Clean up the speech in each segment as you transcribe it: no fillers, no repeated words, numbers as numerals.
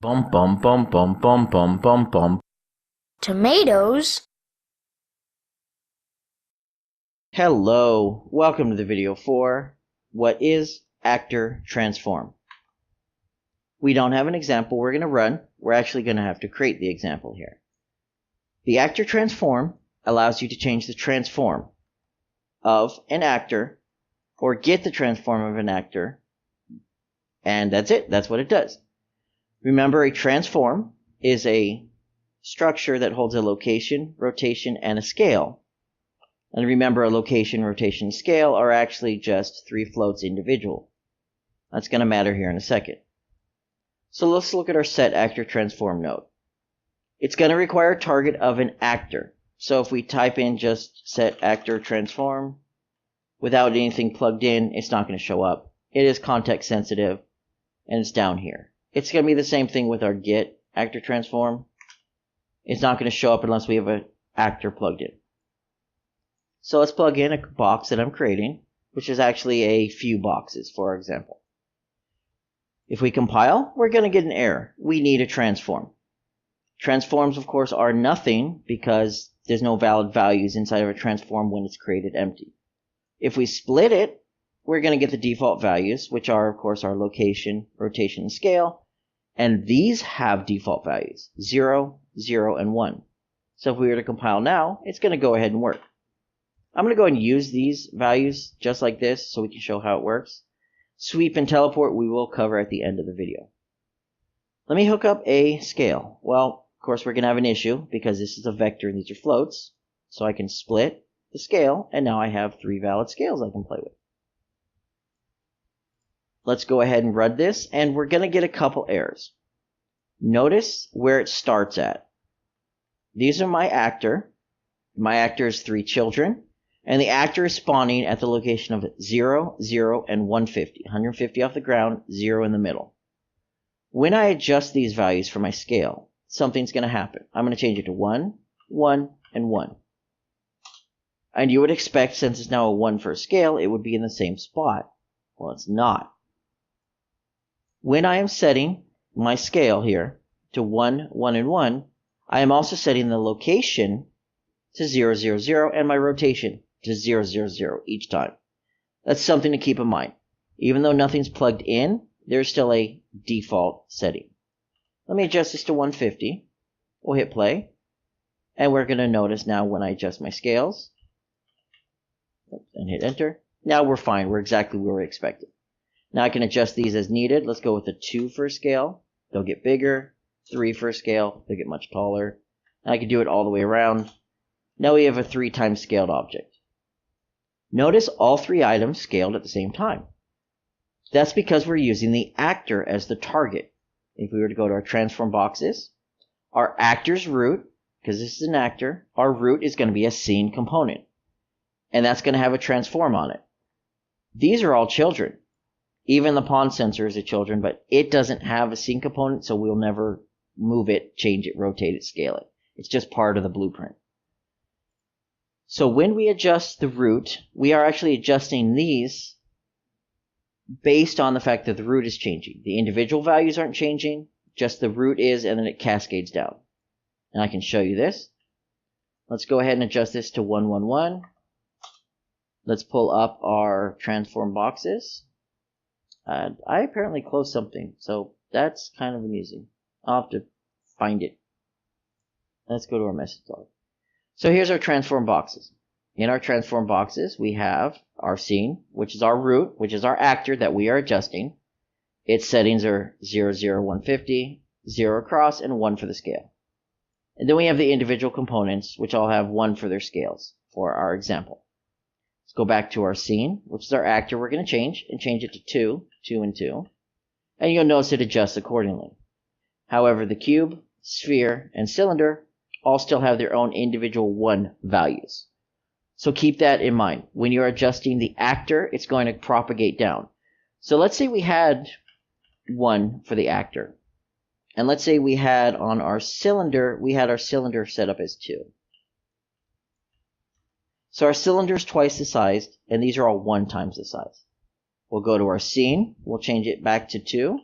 Bum bum bum bum bum bum bum bum. Tomatoes? Hello, welcome to the video for what is actor transform. We don't have an example we're going to run. We're actually going to have to create the example here. The actor transform allows you to change the transform of an actor or get the transform of an actor, and that's it. That's what it does. Remember, a transform is a structure that holds a location, rotation, and a scale. And remember, a location, rotation, and scale are actually just three floats individual. That's going to matter here in a second. So let's look at our set actor transform node. It's going to require a target of an actor. So if we type in just set actor transform without anything plugged in, it's not going to show up. It is context sensitive, and it's down here. It's going to be the same thing with our get actor transform. It's not going to show up unless we have an actor plugged in. So let's plug in a box that I'm creating, which is actually a few boxes, for example. If we compile, we're going to get an error. We need a transform. Transforms, of course, are nothing because there's no valid values inside of a transform when it's created empty. If we split it, we're going to get the default values, which are, of course, our location, rotation, and scale. And these have default values, 0, 0, and 1. So if we were to compile now, it's going to go ahead and work. I'm going to go ahead and use these values just like this so we can show how it works. Sweep and teleport we will cover at the end of the video. Let me hook up a scale. Well, of course, we're going to have an issue because this is a vector and these are floats. So I can split the scale, and now I have three valid scales I can play with. Let's go ahead and run this, and we're going to get a couple errors. Notice where it starts at. These are my actor. My actor is 3 children, and the actor is spawning at the location of 0, 0, and 150. 150 off the ground, 0 in the middle. When I adjust these values for my scale, something's going to happen. I'm going to change it to 1, 1, and 1. And you would expect, since it's now a 1 for a scale, it would be in the same spot. Well, it's not. When I am setting my scale here to 1, 1, and 1, I am also setting the location to 0, 0, 0 and my rotation to 0, 0, 0 each time. That's something to keep in mind. Even though nothing's plugged in, there's still a default setting. Let me adjust this to 150. We'll hit play. And we're going to notice now when I adjust my scales and hit enter, now we're fine. We're exactly where we expected. Now I can adjust these as needed. Let's go with a 2 for a scale. They'll get bigger. 3 for a scale. They'll get much taller. And I can do it all the way around. Now we have a 3 times scaled object. Notice all 3 items scaled at the same time. That's because we're using the actor as the target. If we were to go to our transform boxes, our actor's root, because this is an actor, our root is going to be a scene component. And that's going to have a transform on it. These are all children. Even the pawn sensor is a children, but it doesn't have a scene component, so we'll never move it, change it, rotate it, scale it. It's just part of the blueprint. So when we adjust the root, we are actually adjusting these based on the fact that the root is changing. The individual values aren't changing, just the root is, and then it cascades down. And I can show you this. Let's go ahead and adjust this to 1, 1, 1. Let's pull up our transform boxes. I apparently closed something, so that's kind of amusing. I'll have to find it. Let's go to our message log. So here's our transform boxes. In our transform boxes, we have our scene, which is our root, which is our actor that we are adjusting. Its settings are 0, 0, 150, 0 across, and 1 for the scale. And then we have the individual components, which all have 1 for their scales for our example. Let's go back to our scene, which is our actor we're going to change, and change it to 2, 2, and 2. And you'll notice it adjusts accordingly. However, the cube, sphere, and cylinder all still have their own individual 1 values. So keep that in mind. When you're adjusting the actor, it's going to propagate down. So let's say we had 1 for the actor. And let's say we had on our cylinder, set up as 2. So our cylinder is twice the size, and these are all 1 times the size. We'll go to our scene. We'll change it back to 2.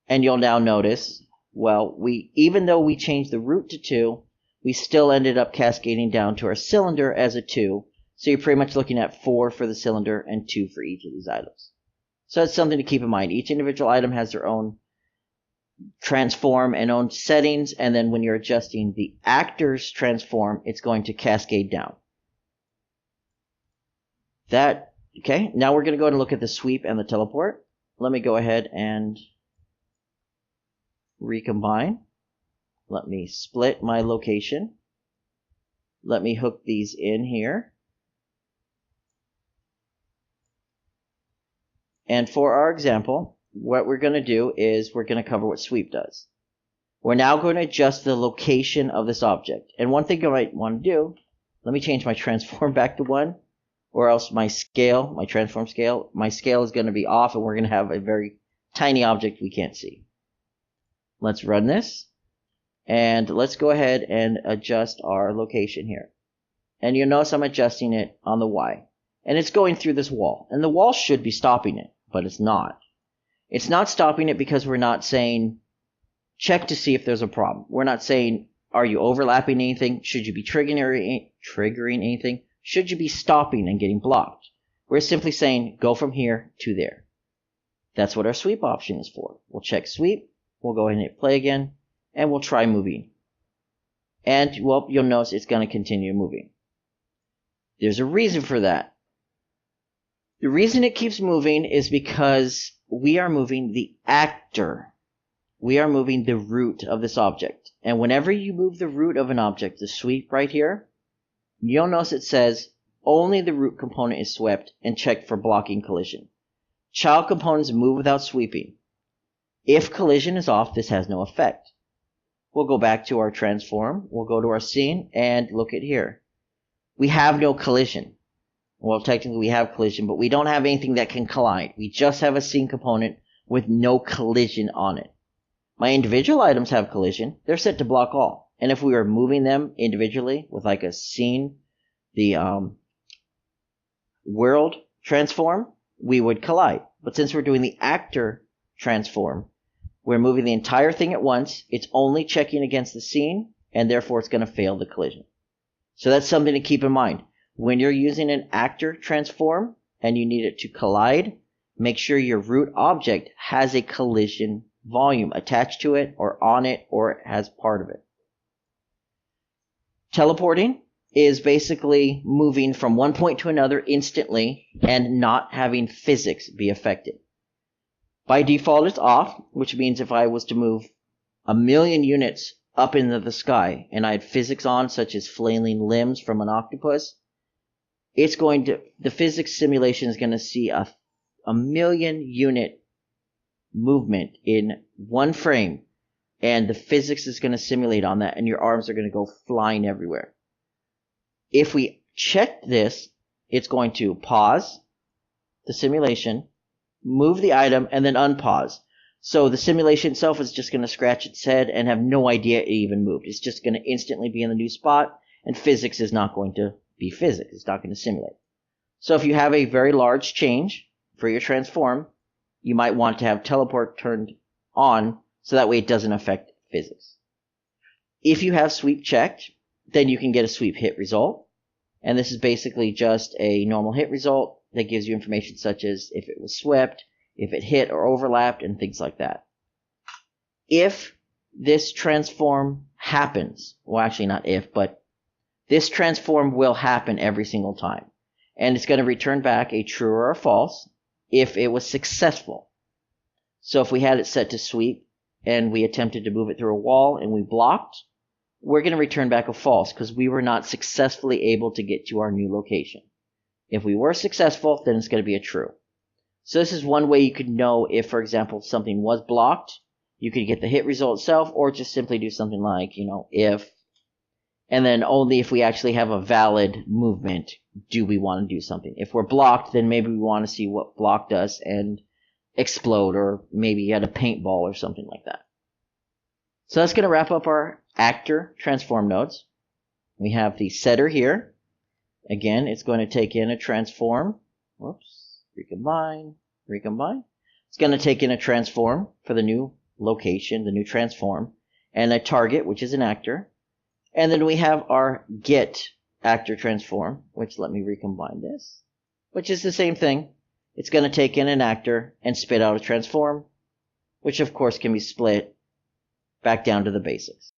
And you'll now notice, well, even though we changed the root to 2, we still ended up cascading down to our cylinder as a 2. So you're pretty much looking at 4 for the cylinder and 2 for each of these items. So that's something to keep in mind. Each individual item has their own transform and own settings, and then when you're adjusting the actor's transform, it's going to cascade down. Okay, now we're going to go ahead and look at the sweep and the teleport. Let me go ahead and recombine. Let me split my location. Let me hook these in here. And for our example, what we're going to do is we're going to cover what sweep does. We're now going to adjust the location of this object. And one thing I might want to do, let me change my transform back to 1, or else my scale, my transform scale, my scale is going to be off and we're going to have a very tiny object we can't see. Let's run this. And let's go ahead and adjust our location here. And you'll notice I'm adjusting it on the Y. And it's going through this wall. And the wall should be stopping it, but it's not. It's not stopping it because we're not saying, check to see if there's a problem. We're not saying, are you overlapping anything? Should you be triggering anything? Should you be stopping and getting blocked? We're simply saying, go from here to there. That's what our sweep option is for. We'll check sweep. We'll go ahead and hit play again. And we'll try moving. And, well, you'll notice it's going to continue moving. There's a reason for that. The reason it keeps moving is because we are moving the actor. We are moving the root of this object. And whenever you move the root of an object, the sweep right here, you'll notice it says only the root component is swept and checked for blocking collision. Child components move without sweeping. If collision is off, this has no effect. We'll go back to our transform. We'll go to our scene and look at here. We have no collision. Well, technically we have collision, but we don't have anything that can collide. We just have a scene component with no collision on it. My individual items have collision. They're set to block all. And if we were moving them individually with like a scene, the world transform, we would collide. But since we're doing the actor transform, we're moving the entire thing at once. It's only checking against the scene, and therefore it's going to fail the collision. So that's something to keep in mind. When you're using an actor transform and you need it to collide, make sure your root object has a collision volume attached to it or on it, or it has part of it. Teleporting is basically moving from one point to another instantly and not having physics be affected. By default, it's off, which means if I was to move 1,000,000 units up into the sky and I had physics on, such as flailing limbs from an octopus, the physics simulation is going to see a 1,000,000 unit movement in one frame, and the physics is going to simulate on that, and your arms are going to go flying everywhere. If we check this, it's going to pause the simulation, move the item, and then unpause. So the simulation itself is just going to scratch its head and have no idea it even moved. It's just going to instantly be in the new spot, and physics is not going to be physics. It's not going to simulate. So if you have a very large change for your transform, you might want to have teleport turned on so that way it doesn't affect physics. If you have sweep checked, then you can get a sweep hit result. And this is basically just a normal hit result that gives you information such as if it was swept, if it hit or overlapped, and things like that. If this transform happens, well, actually not if, but this transform will happen every single time. And it's going to return back a true or a false if it was successful. So if we had it set to sweep and we attempted to move it through a wall and we blocked, we're going to return back a false because we were not successfully able to get to our new location. If we were successful, then it's going to be a true. So this is one way you could know if, for example, something was blocked. You could get the hit result itself, or just simply do something like, if, and then only if we actually have a valid movement do we want to do something. If we're blocked, then maybe we want to see what blocked us and explode, or maybe you had a paintball or something like that. So that's going to wrap up our actor transform nodes. We have the setter here. Again, it's going to take in a transform. Whoops. Recombine. It's going to take in a transform for the new location, the new transform, and a target, which is an actor. And then we have our get actor transform, which let me recombine this, which is the same thing. It's going to take in an actor and spit out a transform, which of course can be split back down to the basics.